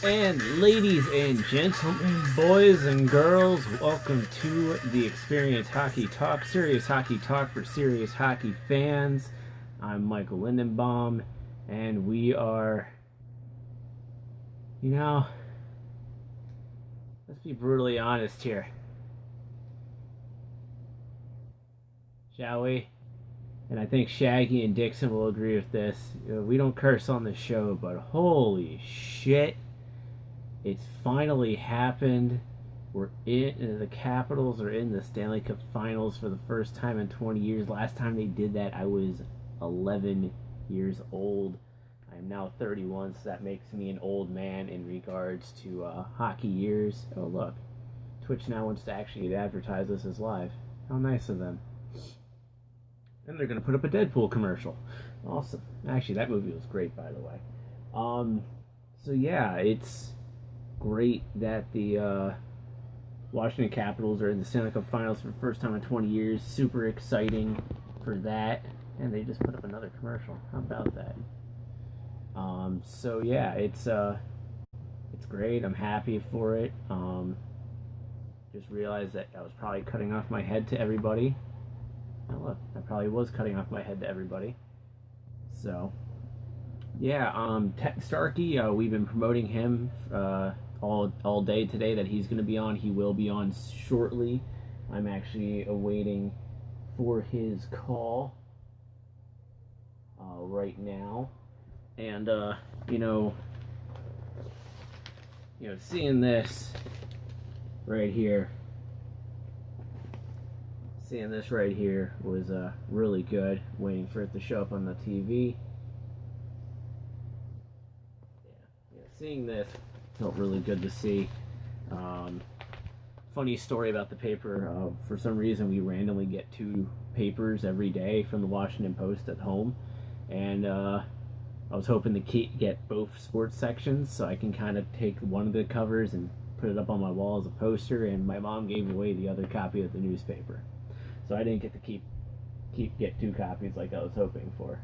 And ladies and gentlemen, boys and girls, welcome to the Experience Hockey Talk, serious hockey talk for serious hockey fans. I'm Michael Lindenbaum, and we are, let's be brutally honest here, shall we? And I think Shaggy and Dixon will agree with this. We don't curse on the show, but holy shit. It's finally happened. The Capitals are in the Stanley Cup Finals for the first time in 20 years. Last time they did that, I was 11 years old. I am now 31, so that makes me an old man in regards to hockey years. Oh, look. Twitch now wants to actually advertise this as live. How nice of them. And they're going to put up a Deadpool commercial. Awesome. Actually, that movie was great, by the way. So yeah, it's great that the Washington Capitals are in the Stanley Cup Finals for the first time in 20 years. Super exciting for that. And they just put up another commercial. How about that? So yeah, it's great. I'm happy for it. Just realized that I was probably cutting off my head to everybody. Oh, look, I probably was cutting off my head to everybody. So yeah, Ted Starkey, we've been promoting him all day today that he's going to be on. He will be on shortly. I'm actually awaiting for his call right now. And seeing this right here, was really good. Waiting for it to show up on the TV. Yeah, seeing this felt really good to see. Funny story about the paper. For some reason, we randomly get 2 papers every day from the Washington Post at home, and I was hoping to get both sports sections so I can kind of take one of the covers and put it up on my wall as a poster. And my mom gave away the other copy of the newspaper, so I didn't get to get 2 copies like I was hoping for.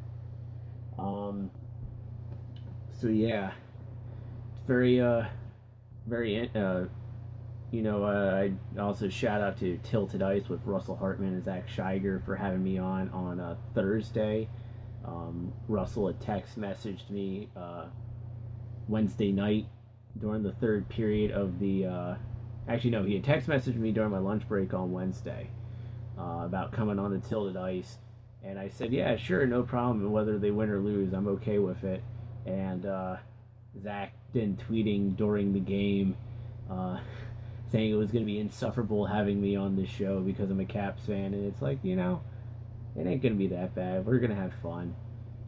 So yeah. Very, I also shout out to Tilted Ice with Russell Hartman and Zach Scheiger for having me on Thursday. Russell had text messaged me Wednesday night during the third period of the. Actually, no, he had text messaged me during my lunch break on Wednesday about coming on to Tilted Ice, and I said, yeah, sure, no problem. Whether they win or lose, I'm okay with it. And Zach been tweeting during the game saying it was going to be insufferable having me on this show because I'm a Caps fan, and it's like, it ain't going to be that bad. We're going to have fun.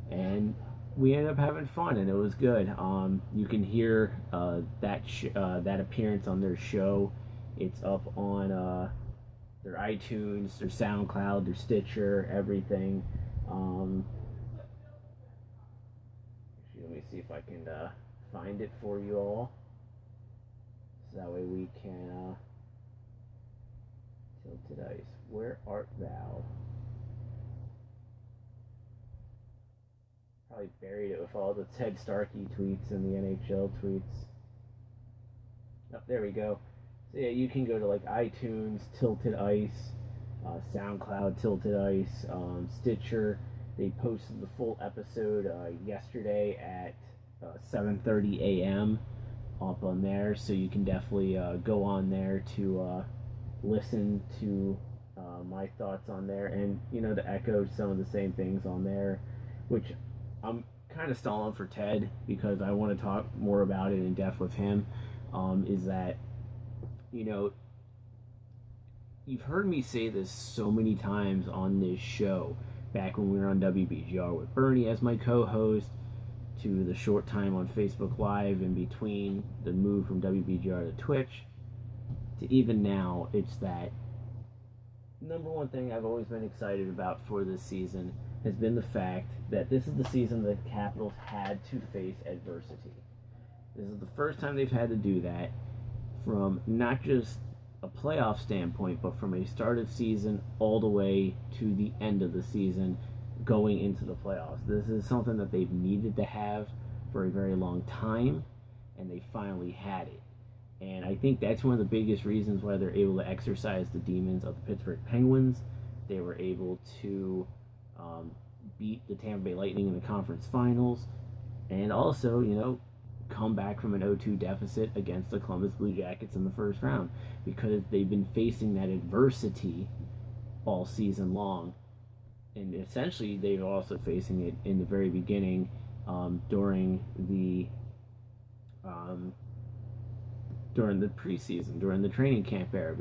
And we ended up having fun, and it was good. You can hear that appearance on their show. It's up on their iTunes, their SoundCloud, their Stitcher, everything. Let me see if I can find it for you all, so that way we can Tilted Ice, where art thou? Probably buried it with all the Ted Starkey tweets and the NHL tweets. Oh, there we go. So yeah, you can go to like iTunes, Tilted Ice, SoundCloud, Tilted Ice, Stitcher. They posted the full episode yesterday at 7:30 a.m. up on there, so you can definitely go on there to listen to my thoughts on there, and to echo some of the same things on there, which I'm kind of stalling for Ted because I want to talk more about it in depth with him. Is that you've heard me say this so many times on this show, back when we were on WBGR with Bernie as my co-host, to the short time on Facebook Live in between the move from WBGR to Twitch, to even now. It's that number one thing I've always been excited about for this season has been the fact that this is the season the Capitals had to face adversity. This is the first time they've had to do that, from not just a playoff standpoint, but from a start of season all the way to the end of the season, going into the playoffs. This is something that they've needed to have for a very long time, and they finally had it. And I think that's one of the biggest reasons why they're able to exercise the demons of the Pittsburgh Penguins. They were able to beat the Tampa Bay Lightning in the conference finals, and also, come back from an 0-2 deficit against the Columbus Blue Jackets in the first round, because they've been facing that adversity all season long. And essentially, they were also facing it in the very beginning during the preseason, during the training camp era,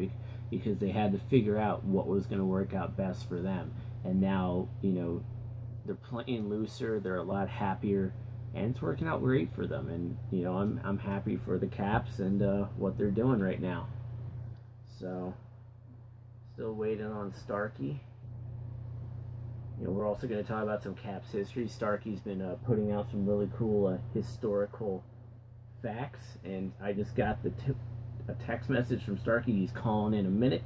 because they had to figure out what was going to work out best for them. And now, they're playing looser, they're a lot happier, and it's working out great for them. And I'm happy for the Caps and what they're doing right now. So, still waiting on Starkey. We're also going to talk about some Caps history. Starkey's been putting out some really cool historical facts, and I just got a text message from Starkey. He's calling in a minute.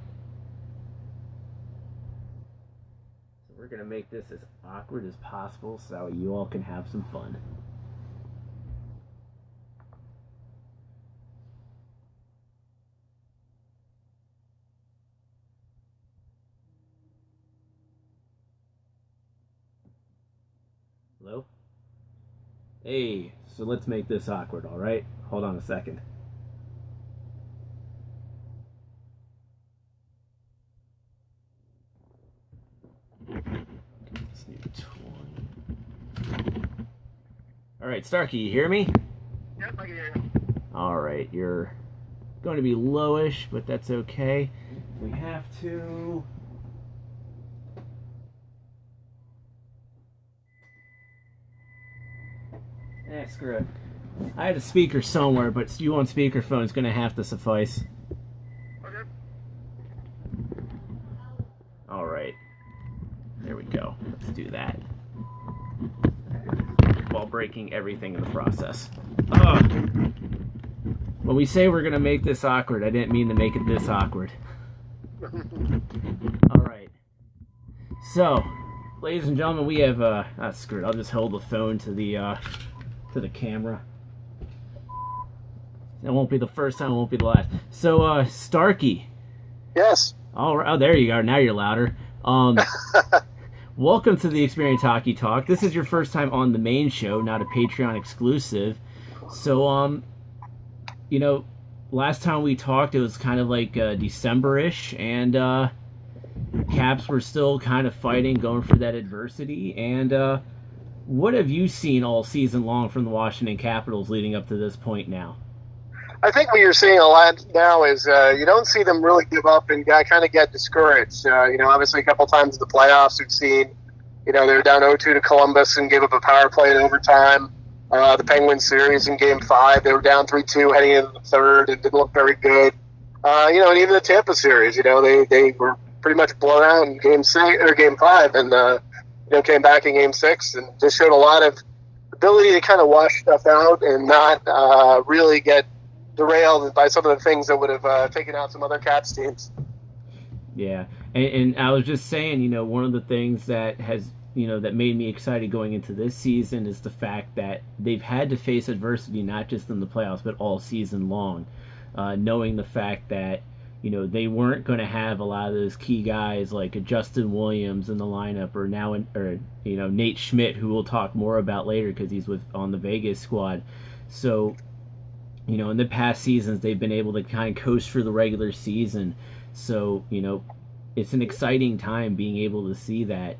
So we're going to make this as awkward as possible so you all can have some fun. Hello? Hey, so let's make this awkward, alright? Hold on a second. Alright, Starkey, you hear me? Yep, I can hear you. Alright, you're going to be lowish, but that's okay. We have to... screw it. I had a speaker somewhere, but you on speakerphone is going to have to suffice. Okay. Alright. There we go. Let's do that. While breaking everything in the process. When we say we're going to make this awkward, I didn't mean to make it this awkward. Alright. So, ladies and gentlemen, we have, screw it. I'll just hold the phone to the camera. That won't be the first time, it won't be the last. So, Starkey. Yes. All right. Oh, there you are. Now you're louder. Welcome to the Experience Hockey Talk. This is your first time on the main show, not a Patreon exclusive. So, last time we talked, it was kind of like December-ish, and Caps were still kind of fighting, going for that adversity, and what have you seen all season long from the Washington Capitals leading up to this point now? I think what you're seeing a lot now is you don't see them really give up and kind of get discouraged. Obviously a couple times in the playoffs we've seen, they were down 0-2 to Columbus and gave up a power play in overtime. The Penguins series in Game 5, they were down 3-2 heading into the third. It didn't look very good. And even the Tampa series, they were pretty much blown out in Game 5 and came back in Game 6 and just showed a lot of ability to kind of wash stuff out and not really get derailed by some of the things that would have taken out some other Caps teams. Yeah, and I was just saying, one of the things that has, that made me excited going into this season is the fact that they've had to face adversity not just in the playoffs but all season long, knowing the fact that they weren't going to have a lot of those key guys like a Justin Williams in the lineup, or Nate Schmidt, who we'll talk more about later because he's on the Vegas squad. So, in the past seasons, they've been able to kind of coast through the regular season. So, it's an exciting time being able to see that.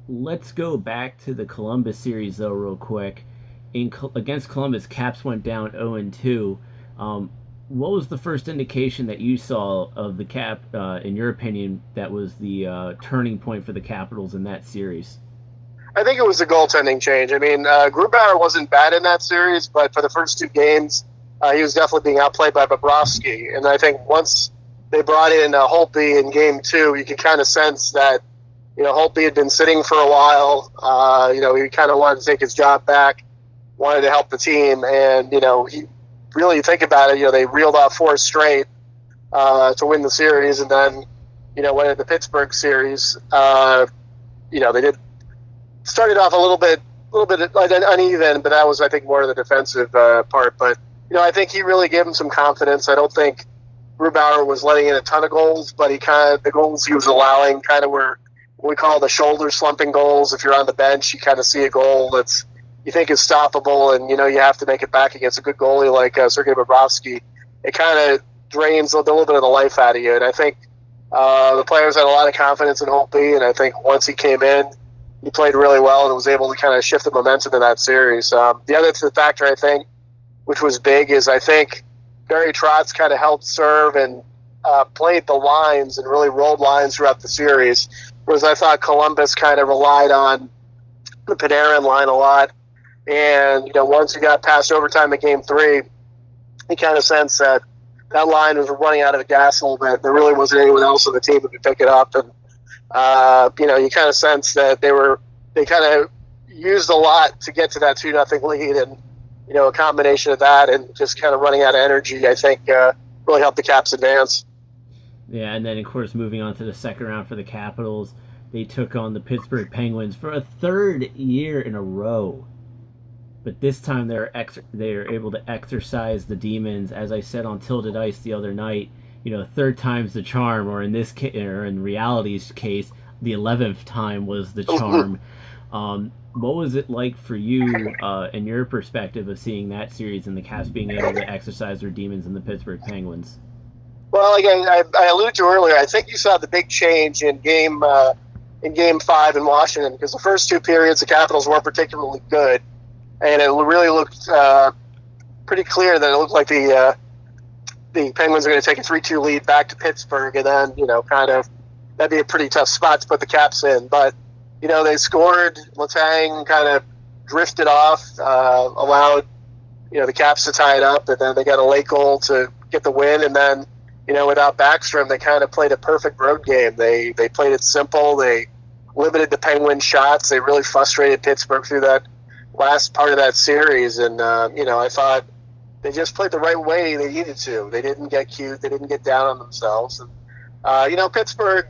Let's go back to the Columbus series, though, real quick. Against Columbus, Caps went down 0-2. What was the first indication that you saw of the Cap, in your opinion, that was the turning point for the Capitals in that series? I think it was the goaltending change. I mean, Grubauer wasn't bad in that series, but for the first two games, he was definitely being outplayed by Bobrovsky. And I think once they brought in Holtby in Game 2, you could kind of sense that, Holtby had been sitting for a while. He kind of wanted to take his job back, wanted to help the team, and, he really think about it, they reeled off 4 straight to win the series, and then, went into the Pittsburgh series. They started off a little bit little bit uneven, but that was, I think, more of the defensive part. But, I think he really gave him some confidence. I don't think Grubauer was letting in a ton of goals, but the goals he was allowing kind of were what we call the shoulder slumping goals. If you're on the bench, you kind of see a goal that's you think is stoppable, and, you have to make it back against a good goalie like Sergei Bobrovsky. It kind of drains a little bit of the life out of you. And I think the players had a lot of confidence in Holtby, and I think once he came in, he played really well and was able to kind of shift the momentum in that series. The other factor, I think, which was big, is I think Barry Trotz kind of helped serve and played the lines and really rolled lines throughout the series, whereas I thought Columbus kind of relied on the Panarin line a lot. And, once you got past overtime in Game 3, you kind of sensed that line was running out of gas a little bit. There really wasn't anyone else on the team who could pick it up. And, you kind of sense that they kind of used a lot to get to that 2-0 lead. And, a combination of that and just kind of running out of energy, I think, really helped the Caps advance. Yeah, and then, of course, moving on to the second round for the Capitals, they took on the Pittsburgh Penguins for a third year in a row. But this time they're able to exercise the demons, as I said on Tilted Ice the other night. Third time's the charm, or in this case, or in reality's case, the 11th time was the charm. What was it like for you, in your perspective, of seeing that series and the Caps being able to exercise their demons in the Pittsburgh Penguins? Well, again, I alluded to earlier, I think you saw the big change in Game 5 in Washington, because the first two periods the Capitals weren't particularly good. And it really looked pretty clear that it looked like the Penguins are going to take a 3-2 lead back to Pittsburgh, and then, kind of that'd be a pretty tough spot to put the Caps in. But, they scored. Letang kind of drifted off, allowed, the Caps to tie it up, and then they got a late goal to get the win. And then, without Backstrom, they kind of played a perfect road game. They played it simple. They limited the Penguin shots. They really frustrated Pittsburgh through that last part of that series, and I thought they just played the right way they needed to. They didn't get cute. They didn't get down on themselves. And Pittsburgh,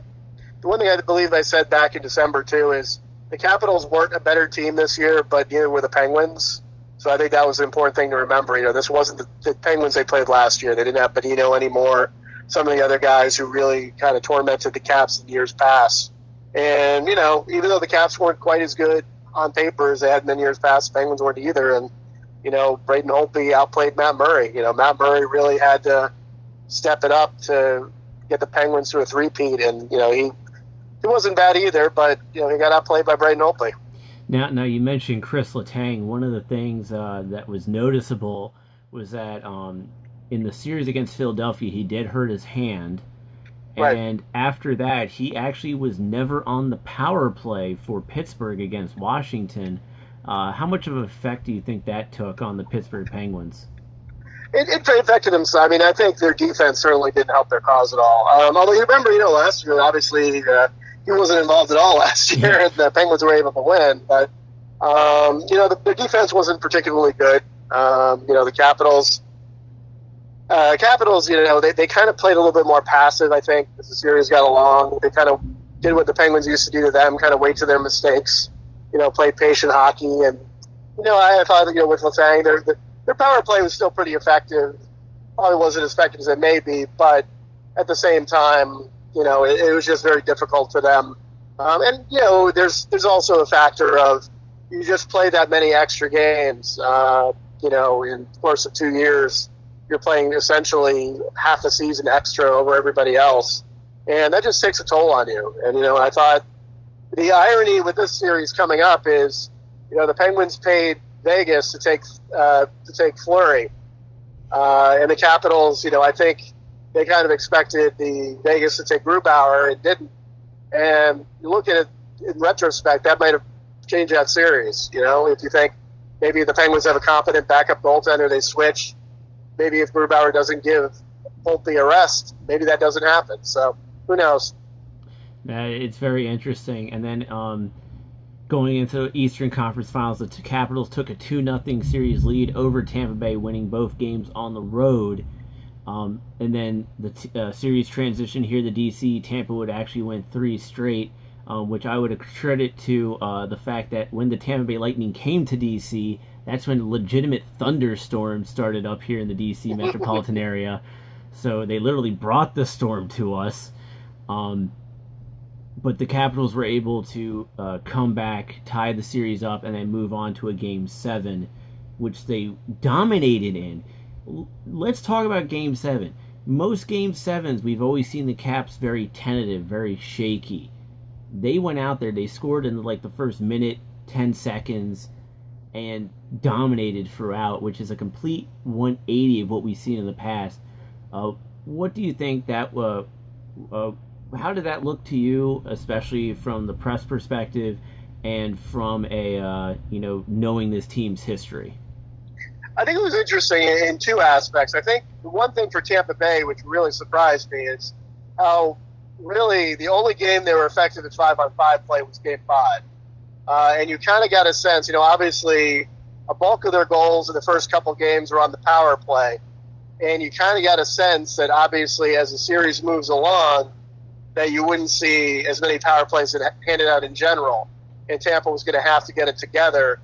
the one thing I believe I said back in December too is the Capitals weren't a better team this year, but neither were the Penguins. So I think that was an important thing to remember. This wasn't the Penguins they played last year. They didn't have Bonino anymore. Some of the other guys who really kind of tormented the Caps in years past. And even though the Caps weren't quite as good on paper as they had in years past, Penguins weren't either. And, Braden Holtby outplayed Matt Murray. Matt Murray really had to step it up to get the Penguins to a three-peat. And, he wasn't bad either, but, he got outplayed by Braden Holtby. Now you mentioned Chris Letang. One of the things that was noticeable was that in the series against Philadelphia, he did hurt his hand. And after that, he actually was never on the power play for Pittsburgh against Washington. How much of an effect do you think that took on the Pittsburgh Penguins? It affected them. So, I think their defense certainly didn't help their cause at all. Although you remember, last year, obviously, he wasn't involved at all last year, and the Penguins were able to win. But, the defense wasn't particularly good. The Capitals, they kind of played a little bit more passive, I think, as the series got along. They kind of did what the Penguins used to do to them, kind of wait to their mistakes, play patient hockey. And, I thought, with Letang, their power play was still pretty effective. Probably wasn't as effective as it may be, but at the same time, it was just very difficult for them. And, there's also a factor of you just play that many extra games, in the course of 2 years. You're playing essentially half a season extra over everybody else. And that just takes a toll on you. And, I thought the irony with this series coming up is, the Penguins paid Vegas to take Fleury. And the Capitals, I think they kind of expected the Vegas to take Grubauer. It didn't. And you look at it in retrospect, that might have changed that series. If you think maybe the Penguins have a competent backup goaltender, they switch. Maybe if Grubauer doesn't give Holtby a rest, maybe that doesn't happen. So who knows? It's very interesting. And then going into Eastern Conference Finals, the Capitals took a 2-0 series lead over Tampa Bay, winning both games on the road. And then the series transition here to DC. Tampa would actually win 3 straight. which I would credit to the fact that when the Tampa Bay Lightning came to DC, that's when legitimate thunderstorms started up here in the DC metropolitan area. So they literally brought the storm to us. But the Capitals were able to come back, tie the series up, and then move on to a Game 7, which they dominated in. Let's talk about Game 7. Most Game 7s, we've always seen the Caps very tentative, very shaky. They went out there, they scored in like the first minute, 10 seconds, and dominated throughout, which is a complete 180 of what we've seen in the past. What do you think that how did that look to you, especially from the press perspective and from a knowing this team's history? I think it was interesting in two aspects. I think the one thing for Tampa Bay, which really surprised me, is how really the only game they were effective at 5-on-5 play was Game 5. And you kind of got a sense, obviously a bulk of their goals in the first couple games were on the power play. And you kind of got a sense that obviously as the series moves along, that you wouldn't see as many power plays handed out in general. And Tampa was going to have to get it together.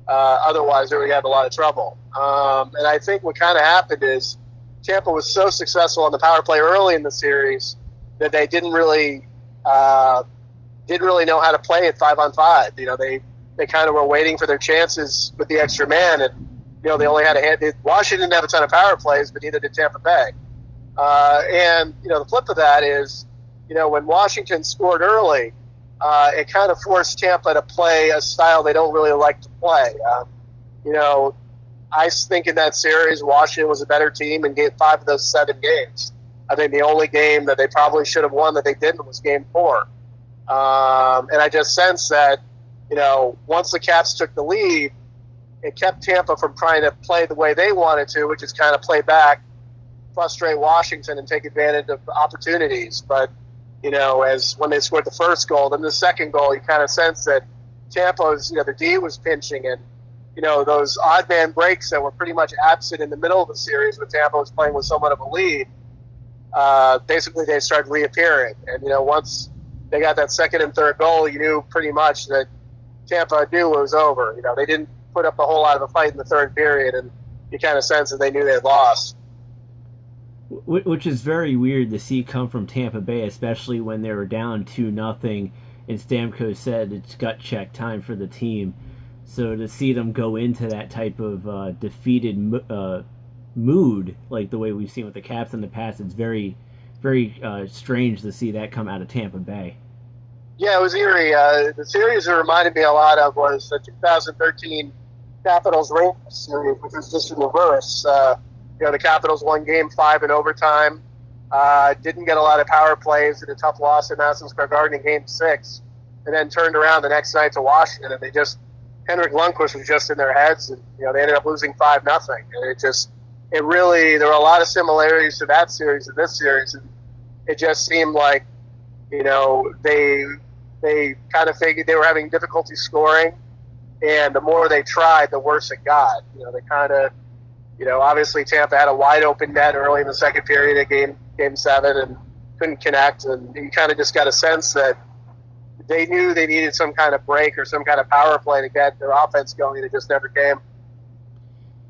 Otherwise, they would have a lot of trouble. And I think what kind of happened is Tampa was so successful on the power play early in the series that they didn't really know how to play at 5-on-5. They kind of were waiting for their chances with the extra man, and they only had a hand. Washington didn't have a ton of power plays, but neither did Tampa Bay. And the flip of that is, when Washington scored early, it kind of forced Tampa to play a style they don't really like to play. I think in that series, Washington was a better team in Game 5 of those 7 games. I think the only game that they probably should have won that they didn't was Game 4. And I just sense that, once the Caps took the lead, it kept Tampa from trying to play the way they wanted to, which is kind of play back, frustrate Washington, and take advantage of opportunities. But, as when they scored the first goal, then the second goal, you kind of sense that Tampa's, the D was pinching, and, those odd man breaks that were pretty much absent in the middle of the series when Tampa was playing with somewhat of a lead, basically they started reappearing. And, once they got that second and third goal, you knew pretty much that Tampa knew it was over. They didn't put up a whole lot of a fight in the third period, and you kind of sense that they knew they had lost. Which is very weird to see come from Tampa Bay, especially when they were down 2-0, and Stamkos said it's gut check time for the team. So to see them go into that type of defeated mood, like the way we've seen with the Caps in the past, it's very, very strange to see that come out of Tampa Bay. Yeah, it was eerie. The series it reminded me a lot of was the 2013 Capitals-Rangers series, which was just in reverse. The Capitals won Game 5 in overtime, didn't get a lot of power plays, in a tough loss in Madison Square Garden in Game 6, and then turned around the next night to Washington, and Henrik Lundqvist was just in their heads, and they ended up losing 5-0. And there were a lot of similarities to that series and this series, and it just seemed like, they kind of figured they were having difficulty scoring, and the more they tried, the worse it got. They kind of, obviously Tampa had a wide open net early in the second period of game 7 and couldn't connect, and you kind of just got a sense that they knew they needed some kind of break or some kind of power play to get their offense going. It just never came.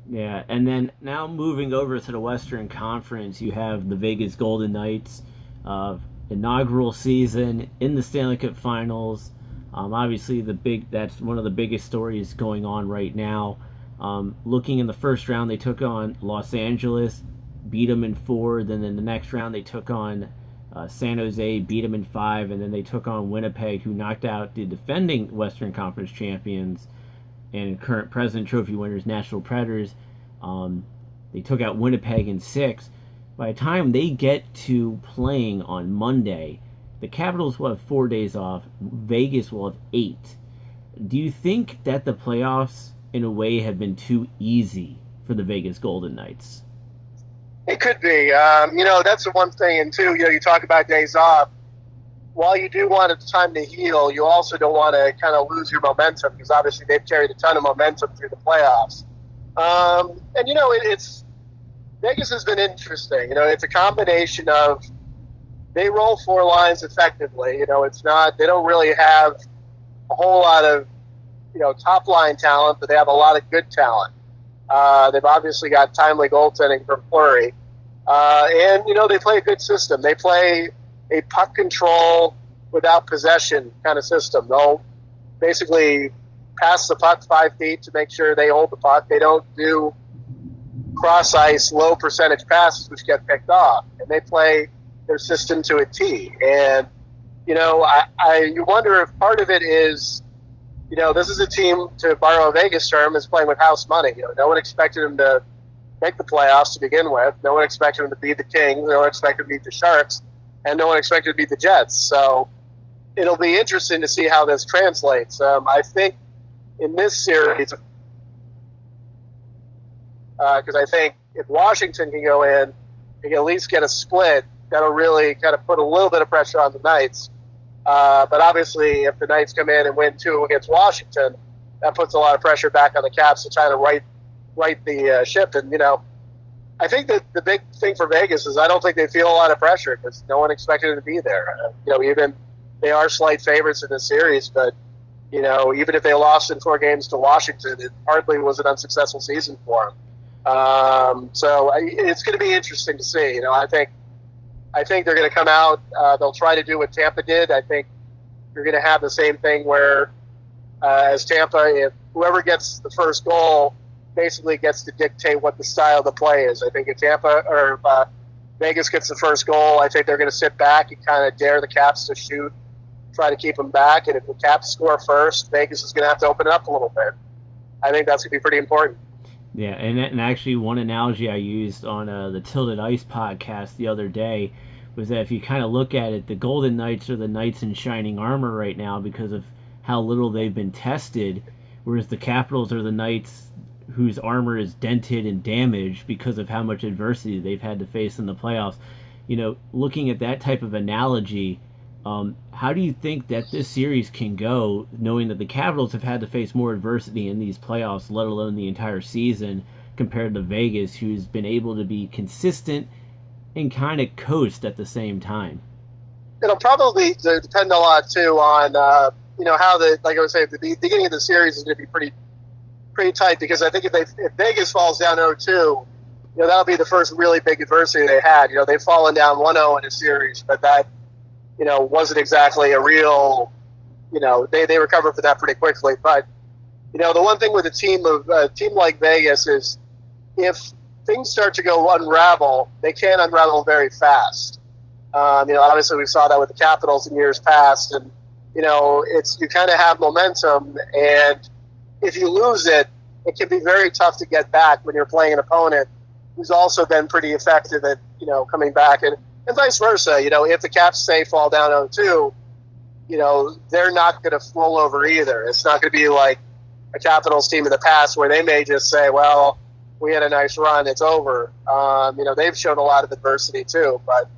Yeah, and then now moving over to the Western Conference, you have the Vegas Golden Knights, inaugural season in the Stanley Cup Finals. Obviously, that's one of the biggest stories going on right now. Looking in the first round, they took on Los Angeles, beat them in 4. Then in the next round, they took on San Jose, beat them in 5. And then they took on Winnipeg, who knocked out the defending Western Conference champions and current President Trophy winners, Nashville Predators. They took out Winnipeg in 6. By the time they get to playing on Monday, the Capitals will have 4 days off. Vegas will have 8. Do you think that the playoffs, in a way, have been too easy for the Vegas Golden Knights? It could be. That's the one thing. And two, you talk about days off. While you do want time to heal, you also don't want to kind of lose your momentum, because obviously they've carried a ton of momentum through the playoffs. It's Vegas has been interesting. It's a combination of they roll four lines effectively. It's not, they don't really have a whole lot of, top line talent, but they have a lot of good talent. They've obviously got timely goaltending from Fleury. And they play a good system. They play a puck control without possession kind of system. They'll basically pass the puck 5 feet to make sure they hold the puck. They don't do cross-ice, low percentage passes, which get picked off. And they play their system to a T. And, you wonder if part of it is, this is a team, to borrow a Vegas term, is playing with house money. No one expected them to make the playoffs to begin with. No one expected them to beat the Kings. No one expected them to beat the Sharks. And no one expected to beat the Jets. So it'll be interesting to see how this translates. I think in this series, because I think if Washington can go in and can at least get a split, that'll really kind of put a little bit of pressure on the Knights. But obviously, if the Knights come in and win 2 against Washington, that puts a lot of pressure back on the Caps to try to right the ship. And, I think that the big thing for Vegas is I don't think they feel a lot of pressure because no one expected them to be there. Even they are slight favorites in this series, but, even if they lost in 4 games to Washington, it hardly was an unsuccessful season for them. So it's going to be interesting to see. I think they're going to come out. They'll try to do what Tampa did. I think you're going to have the same thing where, as Tampa, if whoever gets the first goal basically gets to dictate what the style of the play is. I think if Tampa or Vegas gets the first goal, I think they're going to sit back and kind of dare the Caps to shoot, try to keep them back. And if the Caps score first, Vegas is going to have to open it up a little bit. I think that's going to be pretty important. Yeah, and actually one analogy I used on the Tilted Ice podcast the other day was that if you kind of look at it, the Golden Knights are the Knights in shining armor right now because of how little they've been tested, whereas the Capitals are the Knights whose armor is dented and damaged because of how much adversity they've had to face in the playoffs. Looking at that type of analogy, how do you think that this series can go, knowing that the Capitals have had to face more adversity in these playoffs, let alone the entire season, compared to Vegas, who's been able to be consistent and kind of coast at the same time? It'll probably depend a lot, too, on, how like I was saying, the beginning of the series is going to be pretty tight because I think if Vegas falls down 0-2, that'll be the first really big adversity they had. They've fallen down 1-0 in a series, but that, wasn't exactly a real, they recovered for that pretty quickly. But, the one thing with a team like Vegas is if things start to go unravel, they can unravel very fast. Obviously we saw that with the Capitals in years past, and, you kind of have momentum, and if you lose it, it can be very tough to get back when you're playing an opponent who's also been pretty effective at, coming back. And vice versa, if the Caps, say, fall down 0-2, they're not going to roll over either. It's not going to be like a Capitals team in the past where they may just say, well, we had a nice run, it's over. They've shown a lot of adversity too. But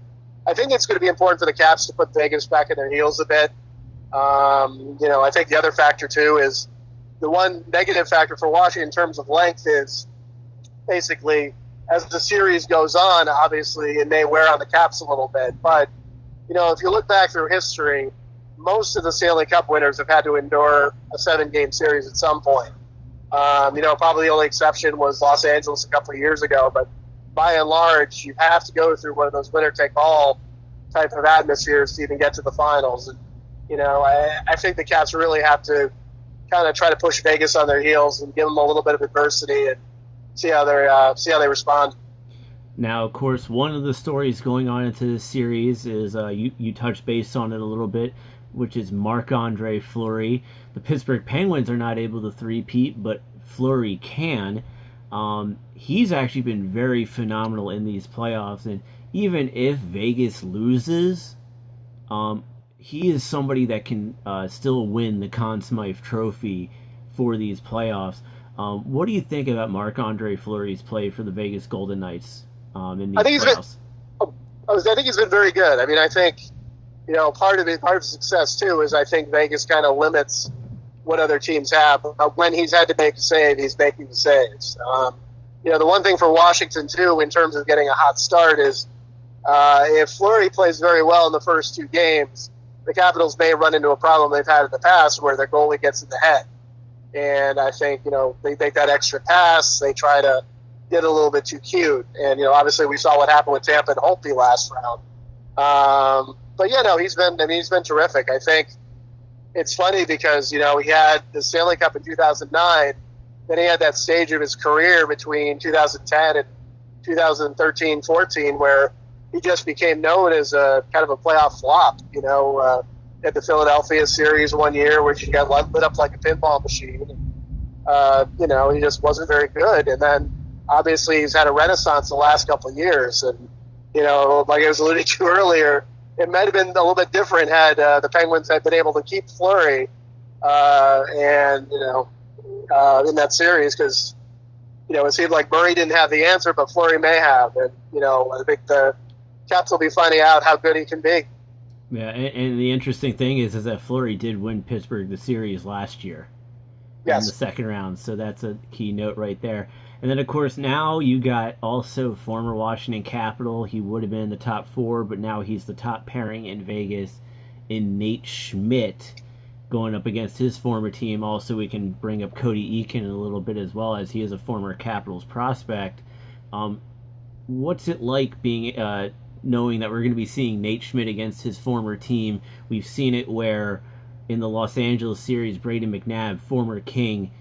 I think it's going to be important for the Caps to put Vegas back in their heels a bit. I think the other factor too is the one negative factor for Washington in terms of length is basically as the series goes on, obviously it may wear on the Caps a little bit. But, if you look back through history, most of the Stanley Cup winners have had to endure a 7-game series at some point. Probably the only exception was Los Angeles a couple of years ago. But by and large, you have to go through one of those winner-take-all type of atmospheres to even get to the finals. And, I think the Caps really have to kind of try to push Vegas on their heels and give them a little bit of adversity and see how they respond. Now, of course, one of the stories going on into this series is you touched base on it a little bit, which is Marc-Andre Fleury. The Pittsburgh Penguins are not able to three-peat, but Fleury can. He's actually been very phenomenal in these playoffs, and even if Vegas loses, he is somebody that can still win the Conn Smythe Trophy for these playoffs. What do you think about Marc-Andre Fleury's play for the Vegas Golden Knights in these playoffs? I think he's been very good. I mean, I think, part of success, too, is I think Vegas kind of limits what other teams have. When he's had to make a save, he's making the saves. The one thing for Washington, too, in terms of getting a hot start is If Fleury plays very well in the first 2 games, the Capitals may run into a problem they've had in the past where their goalie gets in the head. And I think, they take that extra pass, they try to get a little bit too cute. And, obviously we saw what happened with Tampa and Holtby last round. But he's been terrific. I think it's funny because, he had the Stanley Cup in 2009, then he had that stage of his career between 2010 and 2013-14 where he just became known as a kind of a playoff flop, at the Philadelphia series one year where he got lit up like a pinball machine. He just wasn't very good. And then obviously he's had a renaissance the last couple of years. And, like I was alluding to earlier, it might have been a little bit different had the Penguins had been able to keep Fleury in that series because, it seemed like Murray didn't have the answer, but Fleury may have. And, I think the Caps will be finding out how good he can be. Yeah, and the interesting thing is that Fleury did win Pittsburgh the series last year in the second round, so that's a key note right there. And then, of course, now you got also former Washington Capital. He would have been in the top 4, but now he's the top pairing in Vegas in Nate Schmidt going up against his former team. Also, we can bring up Cody Eakin in a little bit as well, as he is a former Capitals prospect. What's it like being knowing that we're going to be seeing Nate Schmidt against his former team? We've seen it where in the Los Angeles series, Brayden McNabb, former King,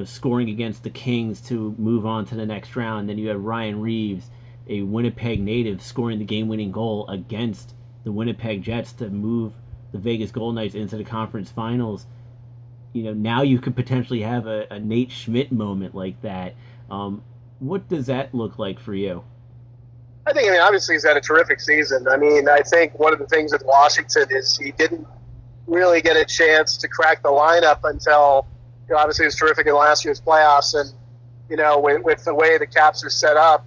scoring against the Kings to move on to the next round. Then you have Ryan Reeves, a Winnipeg native, scoring the game-winning goal against the Winnipeg Jets to move the Vegas Golden Knights into the conference finals. Now you could potentially have a Nate Schmidt moment like that. What does that look like for you? I think, obviously he's had a terrific season. I think one of the things with Washington is he didn't really get a chance to crack the lineup until, obviously he was terrific in last year's playoffs. And, with the way the Caps are set up,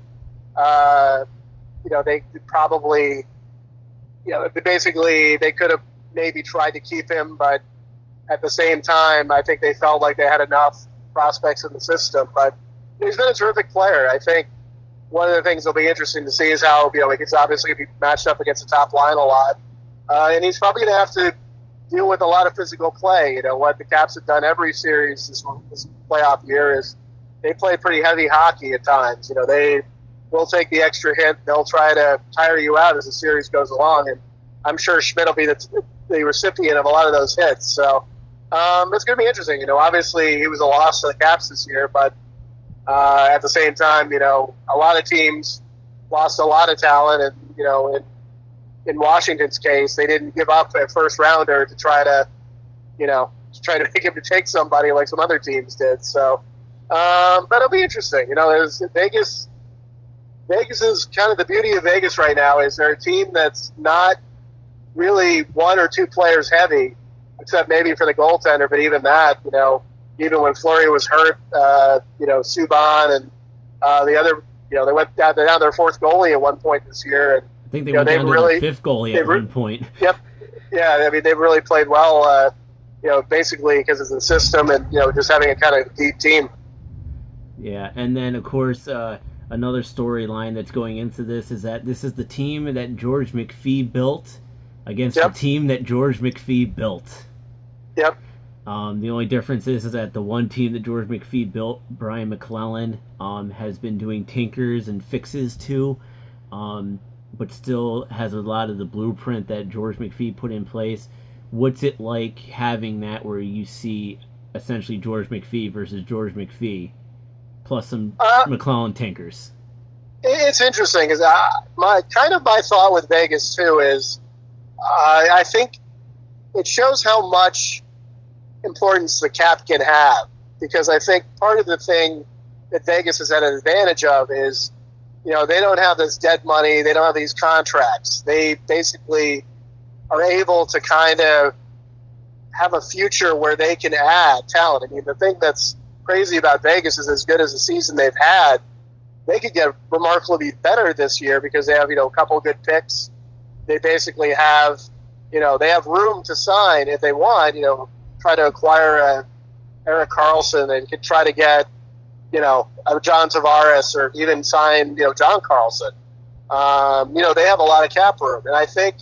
they probably, they could have maybe tried to keep him, but at the same time, I think they felt like they had enough prospects in the system. But he's been a terrific player. I think one of the things that'll be interesting to see is how, he's obviously going to be matched up against the top line a lot. And he's probably going to have to deal with a lot of physical play. What the Caps have done every series this playoff year is they play pretty heavy hockey at times. They will take the extra hit. They'll try to tire you out as the series goes along. And I'm sure Schmidt will be the recipient of a lot of those hits. So it's going to be interesting. Obviously he was a loss to the Caps this year, but at the same time, a lot of teams lost a lot of talent, and in Washington's case, they didn't give up a first rounder to try to make him to take somebody like some other teams did. So, but it'll be interesting. There's Vegas. Vegas is kind of the beauty of Vegas right now is they're a team that's not really 1 or 2 players heavy, except maybe for the goaltender. But even that, even when Fleury was hurt, Subban and the other, they went down to their 4th goalie at one point this year. And, I think they went down to their 5th goalie at one point. Yep. Yeah, they've really played well, basically because of the system and, just having a kind of deep team. Yeah, and then, of course, another storyline that's going into this is that this is the team that George McPhee built against the team that George McPhee built. Yep. The only difference is that the one team that George McPhee built, Brian McClellan, has been doing tinkers and fixes to, but still has a lot of the blueprint that George McPhee put in place. What's it like having that where you see essentially George McPhee versus George McPhee plus some McClellan tinkers? It's interesting because my thought with Vegas too is I think it shows how much importance the cap can have, because I think part of the thing that Vegas has had an advantage of is, they don't have this dead money, they don't have these contracts. They basically are able to kind of have a future where they can add talent. The thing that's crazy about Vegas is as good as the season they've had, they could get remarkably better this year because they have, a couple of good picks. They basically have, they have room to sign if they want, try to acquire Erik Karlsson and could try to get, a John Tavares or even sign, John Carlson. They have a lot of cap room. And I think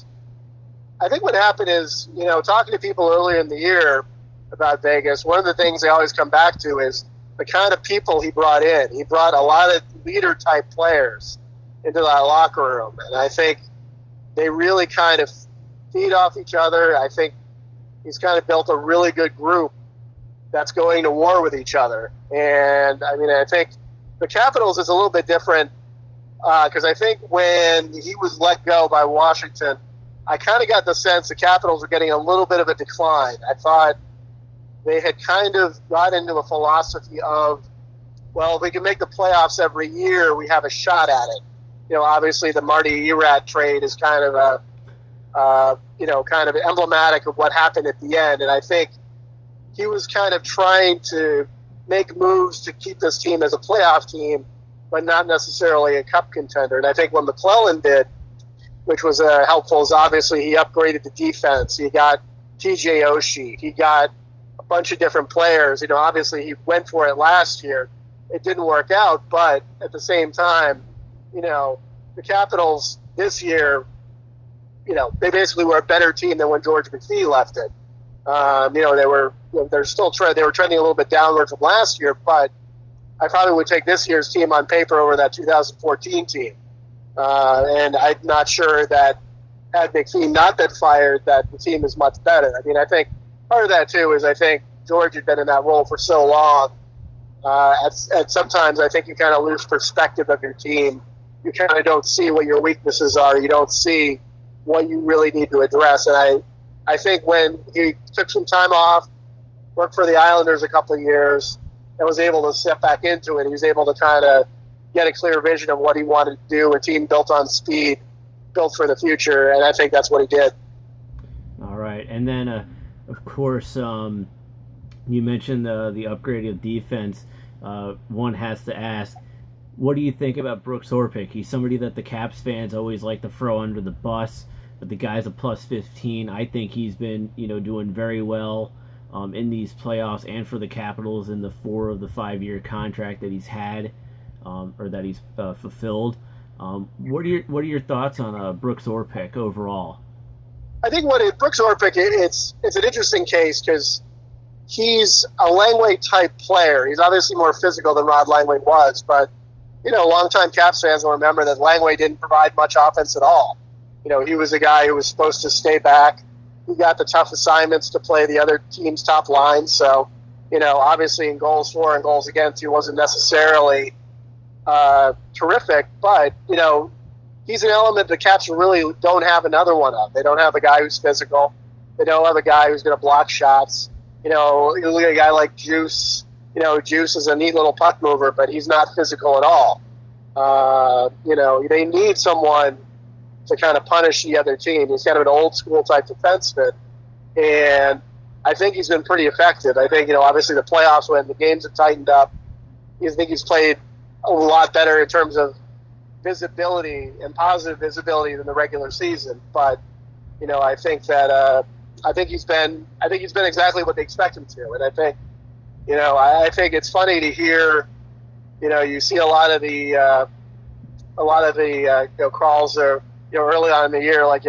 what happened is, talking to people earlier in the year about Vegas, one of the things they always come back to is the kind of people he brought in. He brought a lot of leader-type players into that locker room. And I think they really kind of feed off each other. I think he's kind of built a really good group that's going to war with each other. And, I think the Capitals is a little bit different because I think when he was let go by Washington, I kind of got the sense the Capitals were getting a little bit of a decline. I thought they had kind of got into a philosophy of, well, if we can make the playoffs every year, we have a shot at it. Obviously the Marty Erat trade is kind of kind of emblematic of what happened at the end. And I think he was kind of trying to make moves to keep this team as a playoff team, but not necessarily a cup contender. And I think what McClellan did, which was helpful, is obviously he upgraded the defense. He got TJ Oshie. He got a bunch of different players. Obviously he went for it last year. It didn't work out, but at the same time, the Capitals this year, they basically were a better team than when George McPhee left it. They were trending a little bit downward from last year, but I probably would take this year's team on paper over that 2014 team. And I'm not sure that had McPhee not been fired, that the team is much better. I think part of that too is I think George had been in that role for so long. And sometimes I think you kind of lose perspective of your team. You kind of don't see what your weaknesses are. You don't see what you really need to address. And I think when he took some time off, worked for the Islanders a couple of years, and was able to step back into it, he was able to kind of get a clear vision of what he wanted to do, a team built on speed, built for the future, and I think that's what he did. All right. And then, of course, you mentioned the upgraded defense. One has to ask, what do you think about Brooks Orpik? He's somebody that the Caps fans always like to throw under the bus, but the guy's a plus 15. I think he's been, doing very well in these playoffs and for the Capitals in the 4 of the 5 year contract that he's had or that he's fulfilled. What are your thoughts on Brooks Orpik overall? I think Brooks Orpik, it's an interesting case because he's a Langway type player. He's obviously more physical than Rod Langway was, but longtime Caps fans will remember that Langway didn't provide much offense at all. He was a guy who was supposed to stay back. He got the tough assignments to play the other team's top line. So, obviously in goals for and goals against, he wasn't necessarily terrific, but, he's an element the Caps really don't have another one of. They don't have a guy who's physical. They don't have a guy who's going to block shots. You look at a guy like Juice. Juice is a neat little puck mover, but he's not physical at all. They need someone to kind of punish the other team. He's kind of an old school type defenseman, and I think he's been pretty effective. I think, obviously the playoffs when the games have tightened up, I think he's played a lot better in terms of visibility and positive visibility than the regular season. But, I think that I think he's been exactly what they expect him to, and I think. I think it's funny to hear, you see a lot of the calls are, early on in the year, like,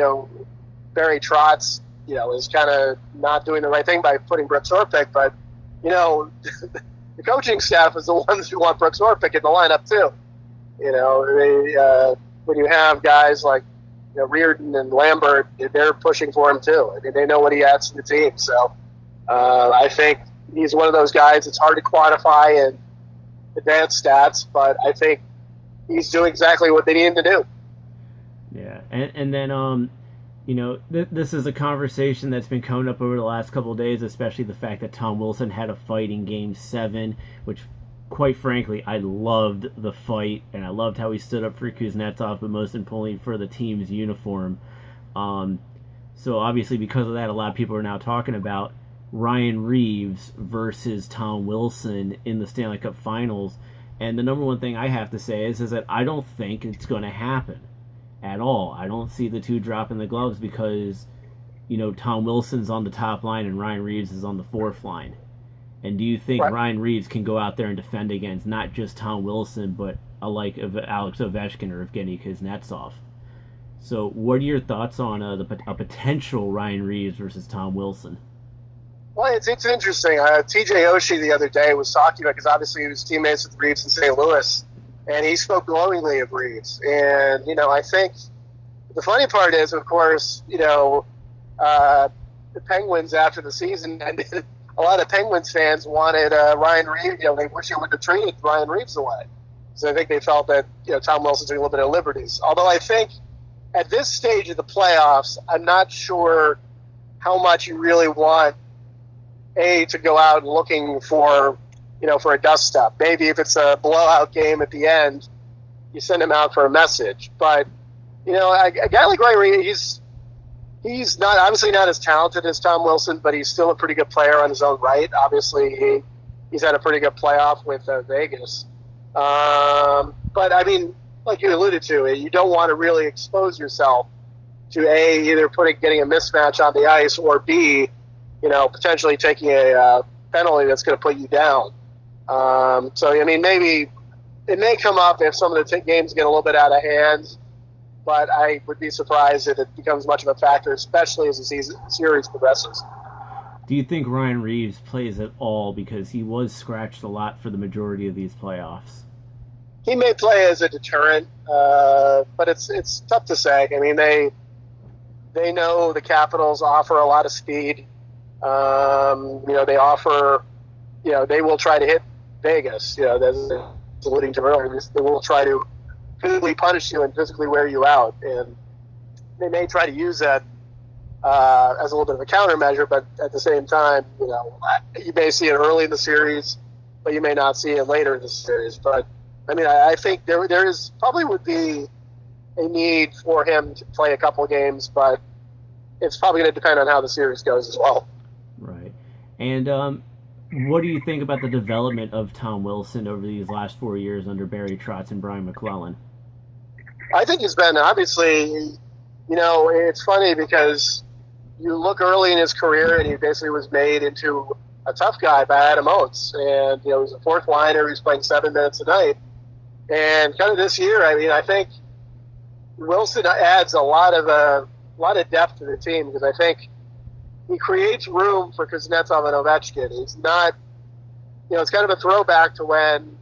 Barry Trotz, is kind of not doing the right thing by putting Brooks Orpik, but, the coaching staff is the ones who want Brooks Orpik in the lineup too. When you have guys like, Reardon and Lambert, they're pushing for him too. They know what he adds to the team. So, I think he's one of those guys it's hard to quantify in advanced stats, but I think he's doing exactly what they need him to do. Yeah, and then, this is a conversation that's been coming up over the last couple of days, especially the fact that Tom Wilson had a fight in Game 7, which, quite frankly, I loved the fight, and I loved how he stood up for Kuznetsov, but most importantly for the team's uniform. So obviously because of that, a lot of people are now talking about Ryan Reeves versus Tom Wilson in the Stanley Cup Finals, and the number one thing I have to say is that I don't think it's going to happen at all. I don't see the two dropping the gloves because, Tom Wilson's on the top line and Ryan Reeves is on the fourth line. And do you think Ryan Reeves can go out there and defend against not just Tom Wilson, but alike of Alex Ovechkin or Evgeny Kuznetsov. So, what are your thoughts on a potential Ryan Reeves versus Tom Wilson? Well, it's interesting. TJ Oshie the other day was talking about, because obviously he was teammates with Reeves in St. Louis, and he spoke glowingly of Reeves. And, I think the funny part is, of course, the Penguins, after the season ended, a lot of Penguins fans wanted Ryan Reeves. They wish he would have traded Ryan Reeves away. So I think they felt that Tom Wilson took a little bit of liberties. Although I think at this stage of the playoffs, I'm not sure how much you really want to go out looking for a dust up. Maybe if it's a blowout game at the end, you send him out for a message. But a guy like Ryan Reeves, he's not obviously not as talented as Tom Wilson, but he's still a pretty good player on his own right. Obviously, he's had a pretty good playoff with Vegas. But I mean, like you alluded to, you don't want to really expose yourself to either getting a mismatch on the ice, or B, potentially taking a penalty that's going to put you down. So I mean, maybe it may come up if some of the games get a little bit out of hand. But I would be surprised if it becomes much of a factor, especially as the series progresses. Do you think Ryan Reeves plays at all, because he was scratched a lot for the majority of these playoffs? He may play as a deterrent, but it's tough to say. I mean, they know the Capitals offer a lot of speed. They offer, they will try to hit Vegas. That's alluding to earlier. They will try to physically punish you and physically wear you out, and they may try to use that as a little bit of a countermeasure. But at the same time, you may see it early in the series, but you may not see it later in the series. But I mean, I think there is probably would be a need for him to play a couple of games, but it's probably going to depend on how the series goes as well. Right. And what do you think about the development of Tom Wilson over these last 4 years under Barry Trotz and Brian McClellan? I think he's been, obviously, it's funny because you look early in his career and he basically was made into a tough guy by Adam Oates. And, he was a fourth liner. He was playing 7 minutes a night. And kind of this year, I mean, I think Wilson adds a lot of depth to the team, because I think he creates room for Kuznetsov and Ovechkin. He's not, it's kind of a throwback to when,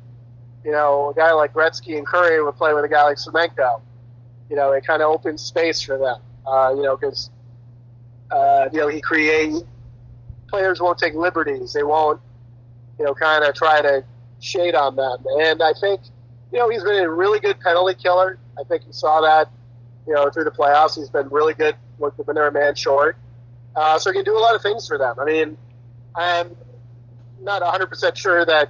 a guy like Gretzky and Curry would play with a guy like Semenko. It kind of opens space for them, because, he creates, players won't take liberties. They won't, kind of try to shade on them. And I think, he's been a really good penalty killer. I think you saw that, through the playoffs. He's been really good when they're a man short. So he can do a lot of things for them. I mean, I'm not 100% sure that,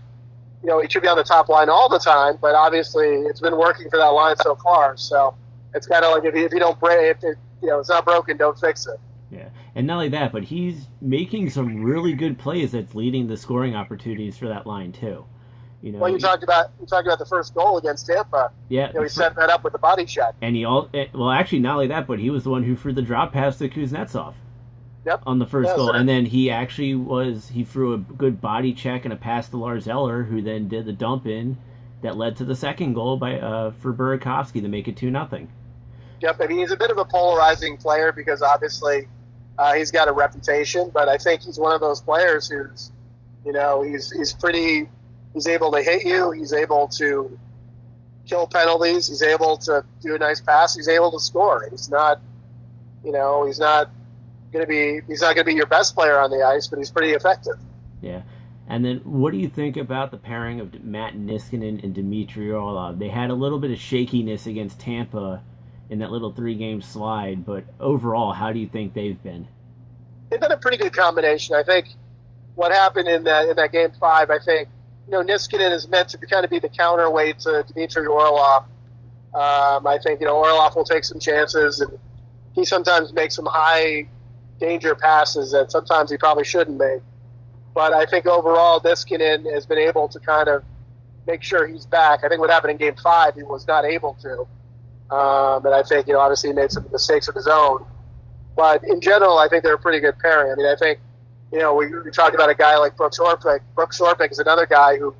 he should be on the top line all the time, but obviously it's been working for that line so far. So it's kind of like if you don't break it, it's not broken, don't fix it. Yeah, and not only that, but he's making some really good plays that's leading the scoring opportunities for that line too. Well, you talked about the first goal against Tampa. Yeah, he set that up with the body shot. And actually, not only that, but he was the one who threw the drop pass to Kuznetsov. Yep. On the first goal. Sir. And then he threw a good body check and a pass to Lars Eller, who then did the dump in that led to the second goal for Burakovsky to make it 2-0. Yep, I mean, he's a bit of a polarizing player because obviously he's got a reputation, but I think he's one of those players who's, he's able to hit you, he's able to kill penalties, he's able to do a nice pass, he's able to score. He's not going to be your best player on the ice, but he's pretty effective. Yeah. And then what do you think about the pairing of Matt Niskanen and Dmitry Orlov? They had a little bit of shakiness against Tampa in that little 3-game slide, but overall, how do you think they've been? They've been a pretty good combination. I think what happened in that Game 5, I think, Niskanen is meant to kind of be the counterweight to Dmitry Orlov. I think, Orlov will take some chances, and he sometimes makes some high danger passes that sometimes he probably shouldn't make. But I think overall, Niskanen has been able to kind of make sure he's back. I think what happened in Game 5, he was not able to. And I think, obviously he made some mistakes of his own. But in general, I think they're a pretty good pairing. I mean, I think, we talked about a guy like Brooks Orpik. Brooks Orpik is another guy who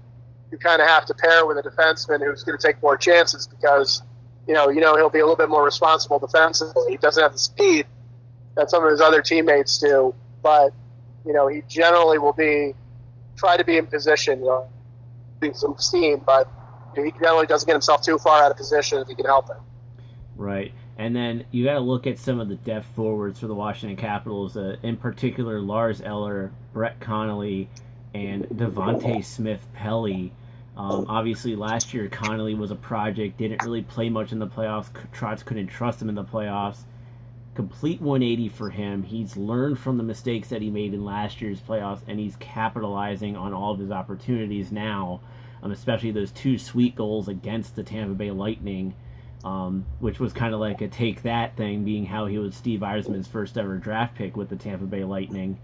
you kind of have to pair with a defenseman who's going to take more chances because, he'll be a little bit more responsible defensively. He doesn't have the speed that some of his other teammates do, but, he generally will try to be in position, some steam, but he generally doesn't get himself too far out of position if he can help it. Right. And then you got to look at some of the depth forwards for the Washington Capitals, in particular Lars Eller, Brett Connolly, and Devontae Smith-Pelly. Obviously, last year Connolly was a project, didn't really play much in the playoffs. Trotz couldn't trust him in the playoffs. Complete 180 for him. He's learned from the mistakes that he made in last year's playoffs, and he's capitalizing on all of his opportunities now, especially those 2 sweet goals against the Tampa Bay Lightning. Which was kind of like a take that thing, being how he was Steve Yzerman's first ever draft pick with the Tampa Bay Lightning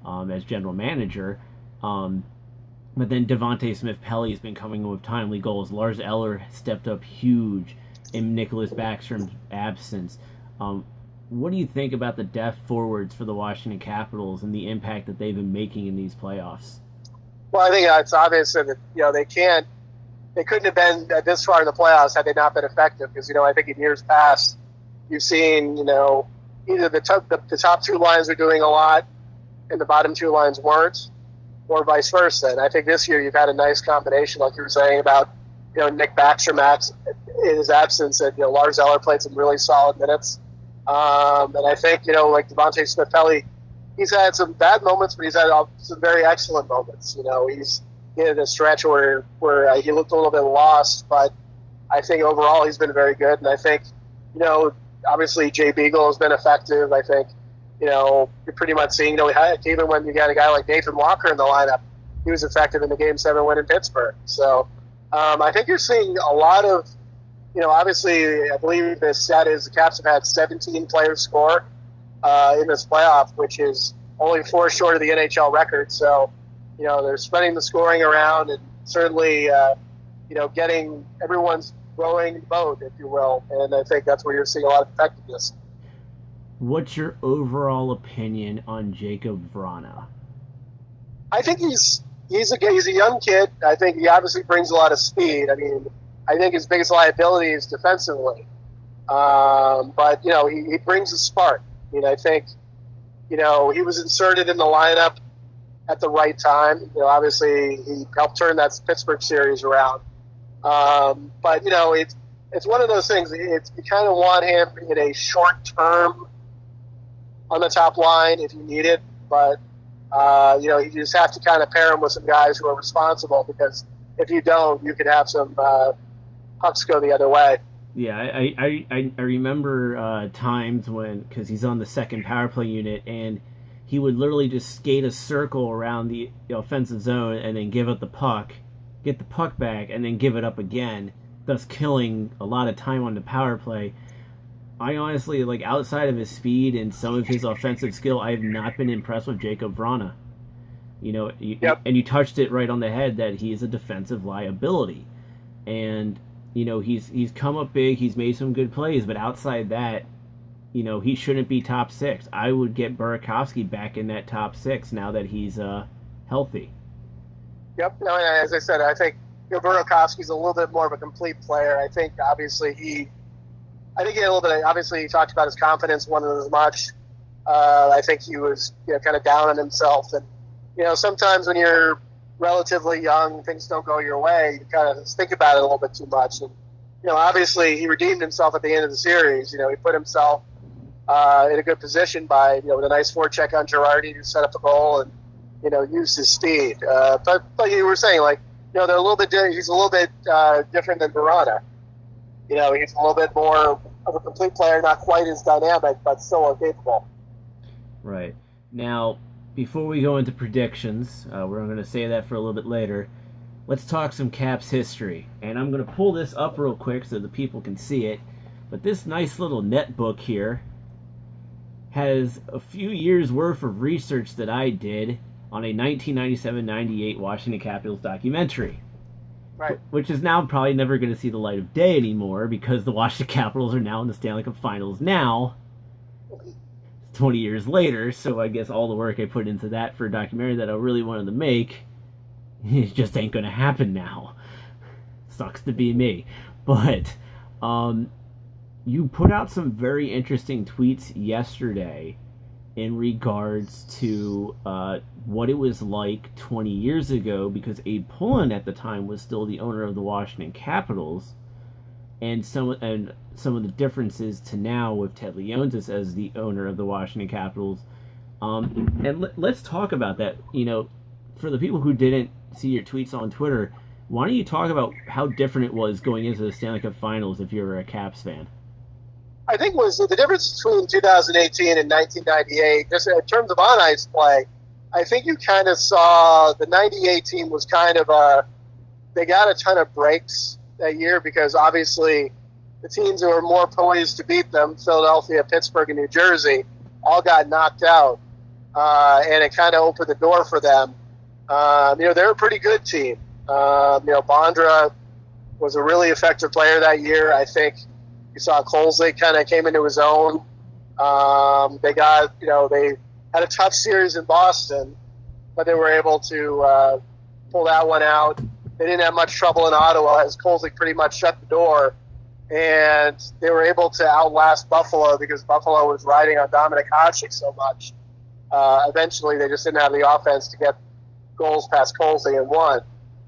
as general manager. But then Devontae Smith-Pelly has been coming in with timely goals. Lars Eller stepped up huge in Nicholas Backstrom's absence. What do you think about the depth forwards for the Washington Capitals and the impact that they've been making in these playoffs? Well, I think it's obvious that they couldn't have been this far in the playoffs had they not been effective. Because I think in years past, you've seen either the top 2 lines are doing a lot, and the bottom 2 lines weren't, or vice versa. And I think this year you've had a nice combination, like you were saying about Nick Backstrom in his absence, and Lars Eller played some really solid minutes. And I think like Devontae Smith-Pelly, he's had some bad moments, but he's had some very excellent moments. He's in a stretch where he looked a little bit lost, but I think overall he's been very good. And I think, obviously Jay Beagle has been effective. I think, you're pretty much seeing, even when you got a guy like Nathan Walker in the lineup, he was effective in the Game 7 win in Pittsburgh. So I think you're seeing a lot of, obviously I believe the stat is the Caps have had 17 players score in this playoff, which is only 4 short of the NHL record. So, they're spreading the scoring around and certainly, getting everyone's rowing the boat, if you will. And I think that's where you're seeing a lot of effectiveness. What's your overall opinion on Jacob Vrana? I think he's a young kid. I think he obviously brings a lot of speed. I mean, I think his biggest liability is defensively. But, he brings a spark. I mean, I think, he was inserted in the lineup at the right time. Obviously he helped turn that Pittsburgh series around. But, it's one of those things. You kind of want him in a short term on the top line if you need it. But, you just have to kind of pair him with some guys who are responsible, because if you don't, you could have some pucks go the other way. Yeah, I remember times when, because he's on the second power play unit, and he would literally just skate a circle around the offensive zone and then give up the puck, get the puck back, and then give it up again, thus killing a lot of time on the power play. I honestly, outside of his speed and some of his offensive skill, I have not been impressed with Jacob Vrana. Yep. And you touched it right on the head that he is a defensive liability. And, he's come up big, he's made some good plays, but outside that, he shouldn't be top 6. I would get Burakovsky back in that top 6 now that he's healthy. Yep. No, as I said, I think Burakovsky's a little bit more of a complete player. I think obviously he had a little bit. Obviously, he talked about his confidence wasn't as much. I think he was kind of down on himself, and sometimes when you're relatively young, things don't go your way. You kind of think about it a little bit too much. And obviously he redeemed himself at the end of the series. He put himself in a good position by with a nice forecheck on Girardi to set up the goal and use his speed. But like you were saying, they're a little bit. He's a little bit different than Vrana. He's a little bit more of a complete player, not quite as dynamic, but still capable. Right. Now, before we go into predictions, we're going to say that for a little bit later. Let's talk some Caps history. And I'm going to pull this up real quick so the people can see it. But this nice little net book here has a few years' worth of research that I did on a 1997-98 Washington Capitals documentary. Right. Which is now probably never going to see the light of day anymore, because the Washington Capitals are now in the Stanley Cup Finals now, 20 years later. So I guess all the work I put into that for a documentary that I really wanted to make It just ain't gonna happen now. Sucks to be me. But you put out some very interesting tweets yesterday in regards to what it was like 20 years ago, because Abe Pullen at the time was still the owner of the Washington Capitals, and some of the differences to now with Ted Leonsis as the owner of the Washington Capitals. And let's talk about that. For the people who didn't see your tweets on Twitter, why don't you talk about how different it was going into the Stanley Cup Finals if you were a Caps fan? I think was the difference between 2018 and 1998, just in terms of on-ice play. I think you kind of saw the 98 team was kind of they got a ton of breaks that year because obviously the teams that were more poised to beat them, Philadelphia, Pittsburgh, and New Jersey, all got knocked out, and it kind of opened the door for them. They're a pretty good team. Bondra was a really effective player that year. I think you saw Kolzig kind of came into his own. They had a tough series in Boston, but they were able to pull that one out. They didn't have much trouble in Ottawa as Kolzig pretty much shut the door, and they were able to outlast Buffalo because Buffalo was riding on Dominik Hasek so much. Eventually, they just didn't have the offense to get goals past Kolzig and won.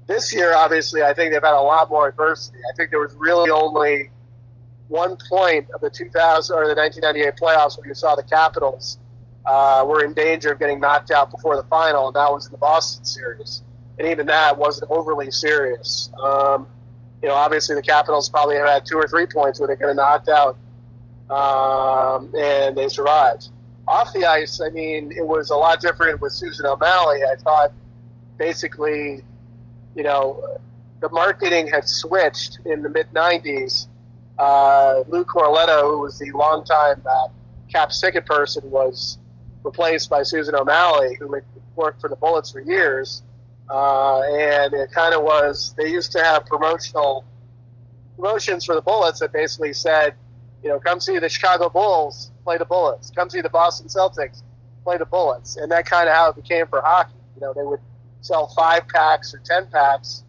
This year, obviously, I think they've had a lot more adversity. I think there was really only 1 point of the 1998 playoffs where you saw the Capitals were in danger of getting knocked out before the final, and that was in the Boston series. And even that wasn't overly serious. Obviously the Capitals probably have had 2 or 3 points where they got knocked out, and they survived. Off the ice, I mean, it was a lot different with Susan O'Malley. I thought basically, the marketing had switched in the mid-'90s. Lou Corletto, who was the longtime Caps ticket person, was replaced by Susan O'Malley, who had worked for the Bullets for years. And it kind of was, they used to have promotions for the Bullets that basically said, come see the Chicago Bulls, play the Bullets. Come see the Boston Celtics, play the Bullets. And that kind of how it became for hockey. They would sell 5-packs or 10-packs,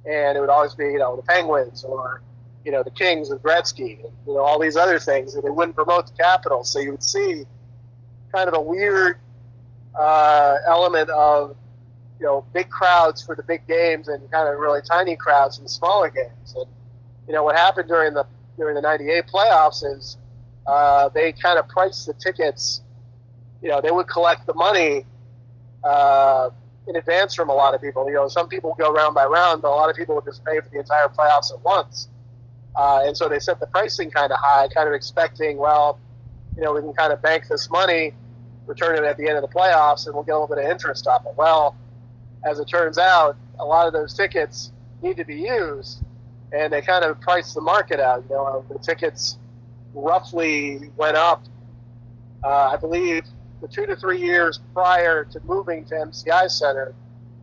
and it would always be, the Penguins or, the Kings with Gretzky, and, all these other things, and they wouldn't promote the Capitals. So you would see kind of a weird element of, big crowds for the big games and kind of really tiny crowds in the smaller games. And, what happened during the 98 playoffs is they kind of priced the tickets. They would collect the money in advance from a lot of people. Some people go round by round, but a lot of people would just pay for the entire playoffs at once. And so they set the pricing kind of high, kind of expecting, we can kind of bank this money, return it at the end of the playoffs, and we'll get a little bit of interest off it. Well, as it turns out, a lot of those tickets need to be used, and they kind of priced the market out. The tickets roughly went up, I believe, the 2 to 3 years prior to moving to MCI Center.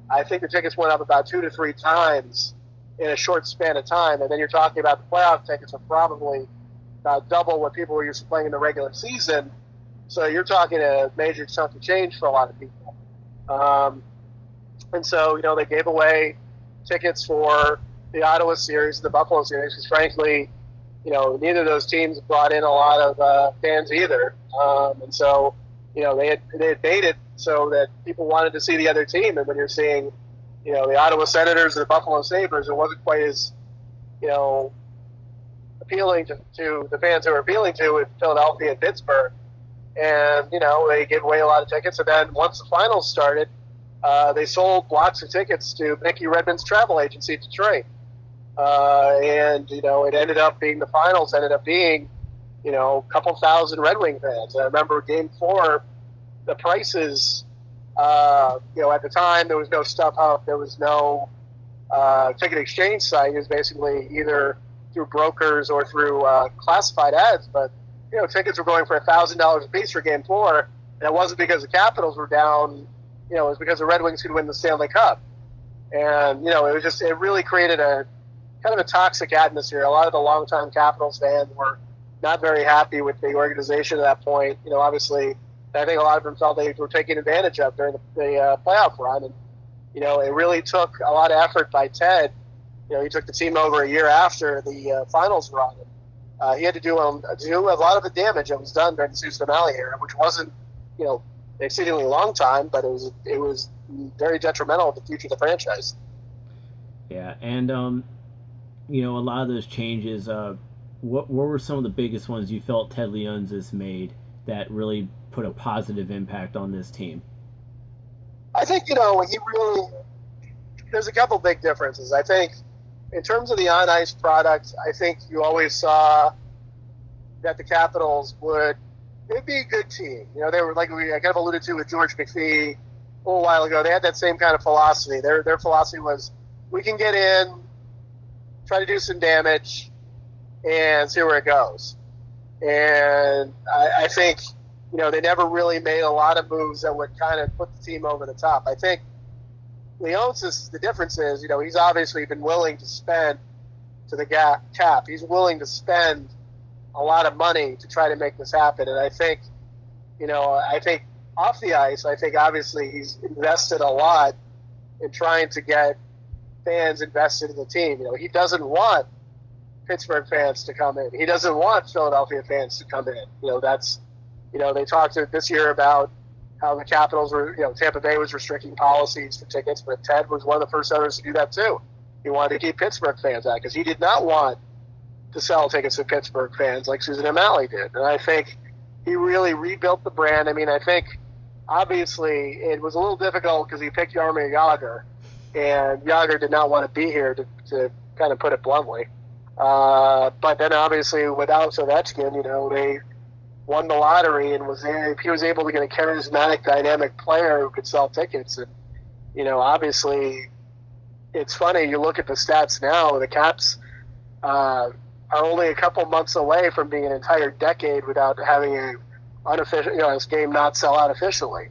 I think the tickets went up about 2 to 3 times in a short span of time, and then you're talking about the playoff tickets are probably about double what people were used to playing in the regular season. So you're talking a major chunk of change for a lot of people. And so, they gave away tickets for the Ottawa series, the Buffalo series, because frankly, neither of those teams brought in a lot of fans either. And so, they had made it so that people wanted to see the other team. And when you're seeing, the Ottawa Senators and the Buffalo Sabres, it wasn't quite as, appealing to the fans who were appealing to in Philadelphia and Pittsburgh. And, they gave away a lot of tickets. And then once the finals started, they sold lots of tickets to Mickey Redmond's travel agency in Detroit. And, it ended up being, the finals ended up being, a couple thousand Red Wing fans. I remember Game 4, the prices, at the time there was no StubHub, there was no ticket exchange site. It was basically either through brokers or through classified ads. But, tickets were going for $1,000 a piece for Game 4, and it wasn't because the Capitals were down. It was because the Red Wings could win the Stanley Cup. And, it really created a kind of a toxic atmosphere. A lot of the longtime Capitals fans were not very happy with the organization at that point. Obviously, I think a lot of them felt they were taken advantage of during the playoff run. And, It really took a lot of effort by Ted. He took the team over a year after the finals run. He had to do a lot of the damage that was done during the Susan O'Malley era, which wasn't, an exceedingly long time, but it was very detrimental to the future of the franchise. Yeah, and a lot of those changes. What were some of the biggest ones you felt Ted Leonsis made that really put a positive impact on this team? I think there's a couple big differences. I think in terms of the on ice product, I think you always saw that the Capitals they'd be a good team. They were, like I kind of alluded to with George McPhee a little while ago. They had that same kind of philosophy. Their philosophy was, we can get in, try to do some damage, and see where it goes. And I think, they never really made a lot of moves that would kind of put the team over the top. I think Leonsis, the difference is, he's obviously been willing to spend to the cap. He's willing to spend a lot of money to try to make this happen. And I think, off the ice, I think obviously he's invested a lot in trying to get fans invested in the team. He doesn't want Pittsburgh fans to come in. He doesn't want Philadelphia fans to come in. They talked this year about how the Capitals were, Tampa Bay was restricting policies for tickets, but Ted was one of the first owners to do that too. He wanted to keep Pittsburgh fans out because he did not want to sell tickets to Pittsburgh fans like Susan O'Malley did. And I think he really rebuilt the brand. I mean, I think obviously it was a little difficult because he picked Jaromir Jagr, and Jagr did not want to be here, to kind of put it bluntly. But then obviously without Ovechkin, they won the lottery and he was able to get a charismatic, dynamic player who could sell tickets. And, obviously it's funny, you look at the stats now, the Caps are only a couple months away from being an entire decade without having a unofficial, this game not sell out officially.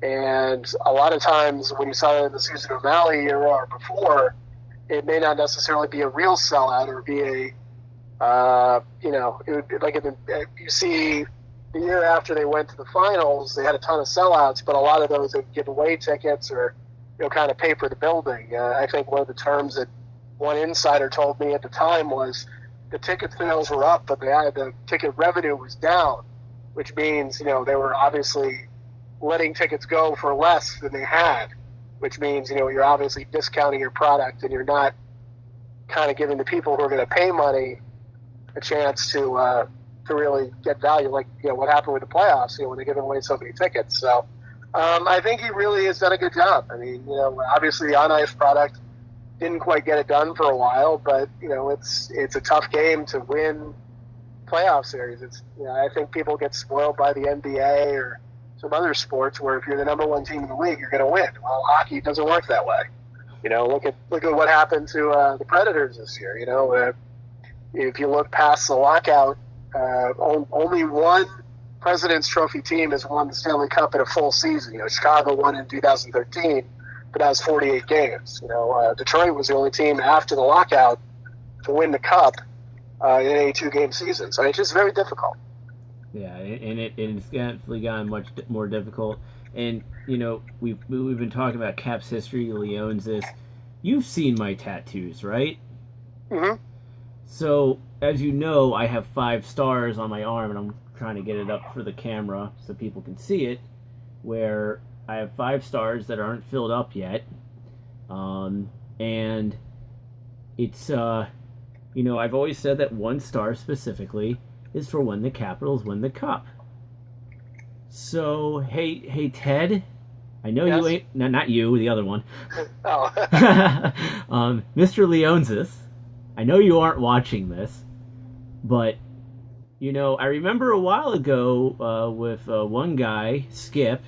And a lot of times when you saw it in the Susan O'Malley era or before, it may not necessarily be a real sellout or be it would be like you see the year after they went to the finals, they had a ton of sellouts, but a lot of those would give away tickets or, kind of pay for the building. I think one of the terms that one insider told me at the time was the ticket sales were up, but the ticket revenue was down, which means, they were obviously letting tickets go for less than they had, which means, you're obviously discounting your product and you're not kind of giving the people who are going to pay money a chance to really get value, like what happened with the playoffs, when they're giving away so many tickets. So I think he really has done a good job. I mean, obviously the on ice product didn't quite get it done for a while, but it's a tough game to win playoff series. It's I think people get spoiled by the NBA or some other sports where if you're the number one team in the league, you're going to win. Well, hockey doesn't work that way. Look at what happened to the Predators this year. If you look past the lockout, only one President's Trophy team has won the Stanley Cup in a full season. Chicago won in 2013, but that was 48 games. Detroit was the only team after the lockout to win the Cup in an 82-game season. So it's just very difficult. Yeah, and it's definitely gotten much more difficult. And we've been talking about Caps history, Leonsis. You've seen my tattoos, right? Mm-hmm. So, as you know, I have 5 stars on my arm, and I'm trying to get it up for the camera so people can see it, where I have 5 stars that aren't filled up yet. And it's, I've always said that 1 star specifically is for when the Capitals win the Cup. So, hey, Ted, I know you ain't, not you, the other one. Oh. Mr. Leonsis, I know you aren't watching this, but, I remember a while ago with one guy, Skip,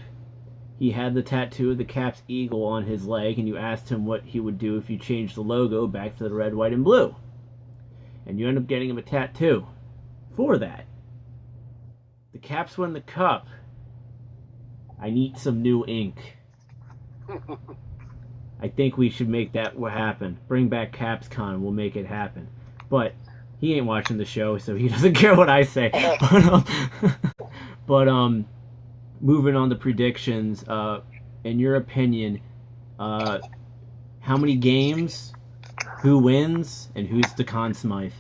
he had the tattoo of the Caps eagle on his leg, and you asked him what he would do if you changed the logo back to the red, white, and blue. And you end up getting him a tattoo for that. The Caps win the Cup. I need some new ink. I think we should make that happen. Bring back CapsCon. We'll make it happen. But he ain't watching the show, so he doesn't care what I say. But moving on to predictions. In your opinion, How many games? Who wins? And who's the Conn Smythe?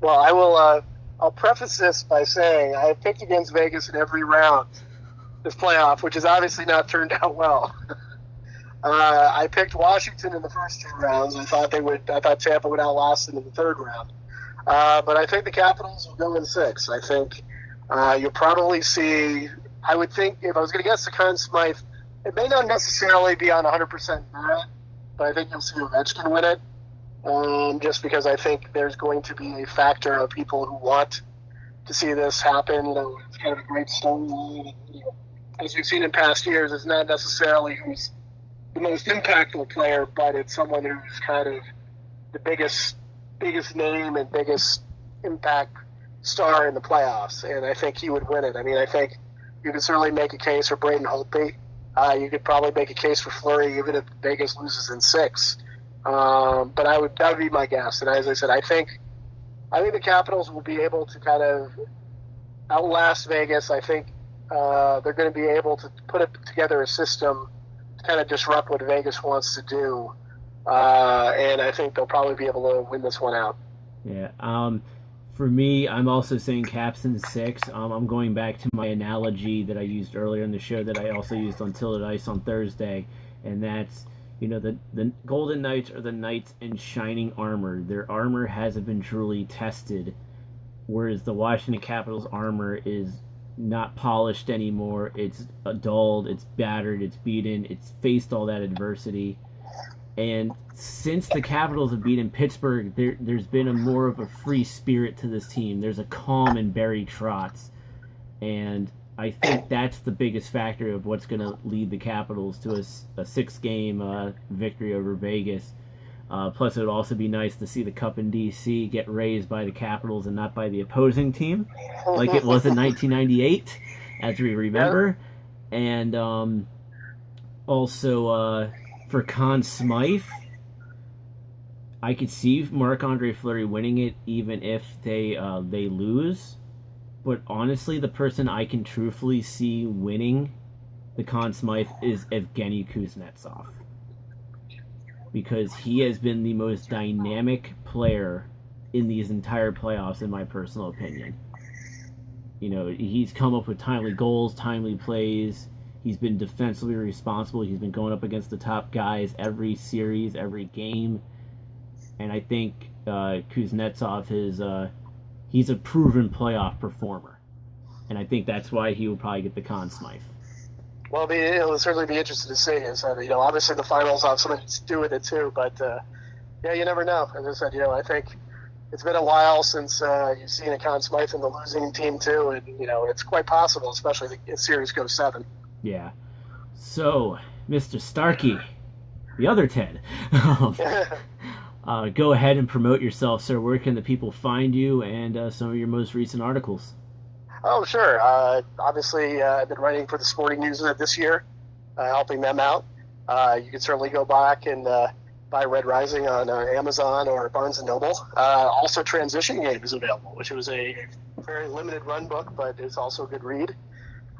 Well, I'll preface this by saying I have picked against Vegas in every round this playoff, which has obviously not turned out well. I picked Washington in the first 2 rounds. I thought Tampa would outlast them in the 3rd round. But I think the Capitals will go in 6. I think you'll probably see. I would think if I was going to guess the Conn Smythe, it may not necessarily be on 100% merit, but I think you'll see Ovechkin win it. Just because I think there's going to be a factor of people who want to see this happen. It's kind of a great storyline. As we've seen in past years, it's not necessarily who's the most impactful player, but it's someone who's kind of the biggest name and biggest impact star in the playoffs, and I think he would win it. I mean, I think you could certainly make a case for Braden Holtby. You could probably make a case for Fleury, even if Vegas loses in 6. But that would be my guess. And as I said, I think the Capitals will be able to kind of outlast Vegas. I think they're going to be able to put together a system to kind of disrupt what Vegas wants to do. And I think they'll probably be able to win this one out. Yeah. For me, I'm also saying Caps in 6. I'm going back to my analogy that I used earlier in the show that I also used on Tilted Ice on Thursday, and that's, the Golden Knights are the knights in shining armor. Their armor hasn't been truly tested, whereas the Washington Capitals' armor is not polished anymore. It's dulled, it's battered, it's beaten, it's faced all that adversity. And since the Capitals have beaten Pittsburgh, there's been more of a free spirit to this team. There's a calm in Barry Trotz. And I think that's the biggest factor of what's going to lead the Capitals to a 6-game victory over Vegas. Plus, it would also be nice to see the Cup in D.C. get raised by the Capitals and not by the opposing team, like it was in 1998, as we remember. Yeah. And also, for Conn Smythe, I could see Marc-Andre Fleury winning it even if they lose. But honestly, the person I can truthfully see winning the Conn Smythe is Evgeny Kuznetsov. Because he has been the most dynamic player in these entire playoffs, in my personal opinion. He's come up with timely goals, timely plays. He's been defensively responsible. He's been going up against the top guys every series, every game. And I think Kuznetsov he's a proven playoff performer. And I think that's why he will probably get the Conn Smythe. Well, it'll certainly be interesting to see. Obviously the finals have something to do with it too, but you never know. As I said, I think it's been a while since you've seen a Conn Smythe in the losing team too, and it's quite possible, especially if the series goes 7. Yeah. So, Mr. Starkey, the other Ted, go ahead and promote yourself, sir. Where can the people find you and some of your most recent articles? Oh, sure. Obviously, I've been writing for the Sporting News this year, helping them out. You can certainly go back and buy Red Rising on Amazon or Barnes & Noble. Also, Transition Game is available, which was a very limited run book, but it's also a good read.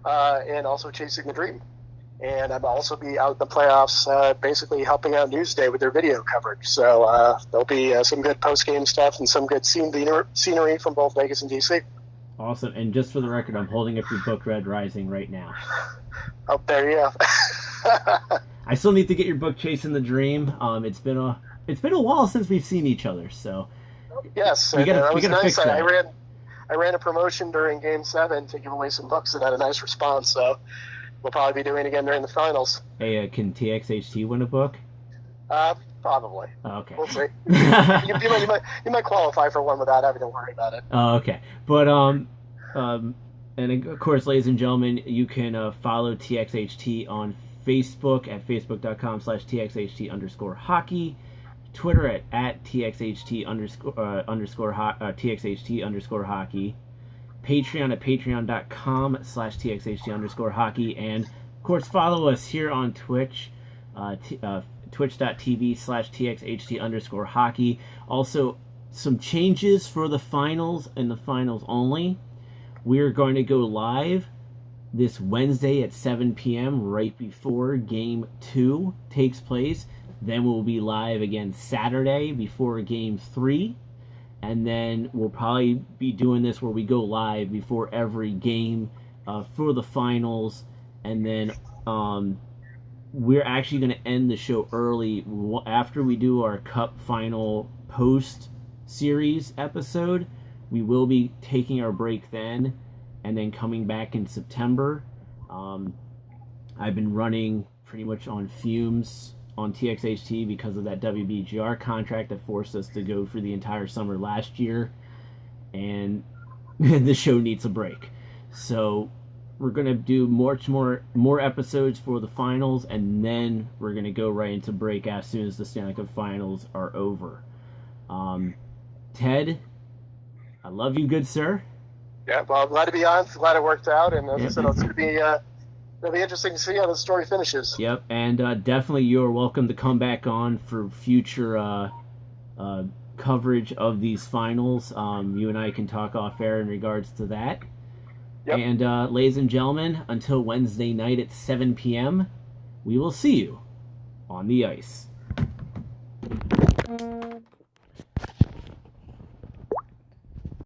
And also Chasing the Dream. And I'll also be out in the playoffs basically helping out Newsday with their video coverage. So there'll be some good post-game stuff and some good scenery from both Vegas and D.C. Awesome. And just for the record, I'm holding up your book, Red Rising, right now. Oh, there you go. I still need to get your book, Chasing the Dream. It's been a while since we've seen each other, so yes, we gotta fix that. I ran a promotion during Game 7 to give away some books that had a nice response, so we'll probably be doing it again during the finals. Hey, can TXHT win a book? Probably. Oh, okay. We'll see. you might qualify for one without having to worry about it. Oh, okay. But and of course, ladies and gentlemen, you can follow TXHT on Facebook at facebook.com/TXHT_hockey, Twitter at TXHT_hockey, Patreon at patreon.com/TXHT_hockey, and of course follow us here on Twitch, twitch.tv/TXHT_hockey. Also, some changes for the finals and the finals only. We're going to go live this Wednesday at 7 p.m. right before Game 2 takes place. Then we'll be live again Saturday before Game 3. And then we'll probably be doing this where we go live before every game for the finals. And then we're actually going to end the show early after we do our Cup Final post-series episode. We will be taking our break then and then coming back in September. I've been running pretty much on fumes on TXHT because of that WBGR contract that forced us to go for the entire summer last year, and the show needs a break. So we're going to do more episodes for the finals, and then we're going to go right into break as soon as the Stanley Cup Finals are over. Ted, I love you, good sir. Yeah, well, I'm glad to be on. Glad it worked out, and as I said, it's going to be it'll be interesting to see how the story finishes. Yep, and definitely you're welcome to come back on for future coverage of these finals. You and I can talk off air in regards to that. Yep. And ladies and gentlemen, until Wednesday night at 7 p.m., we will see you on the ice.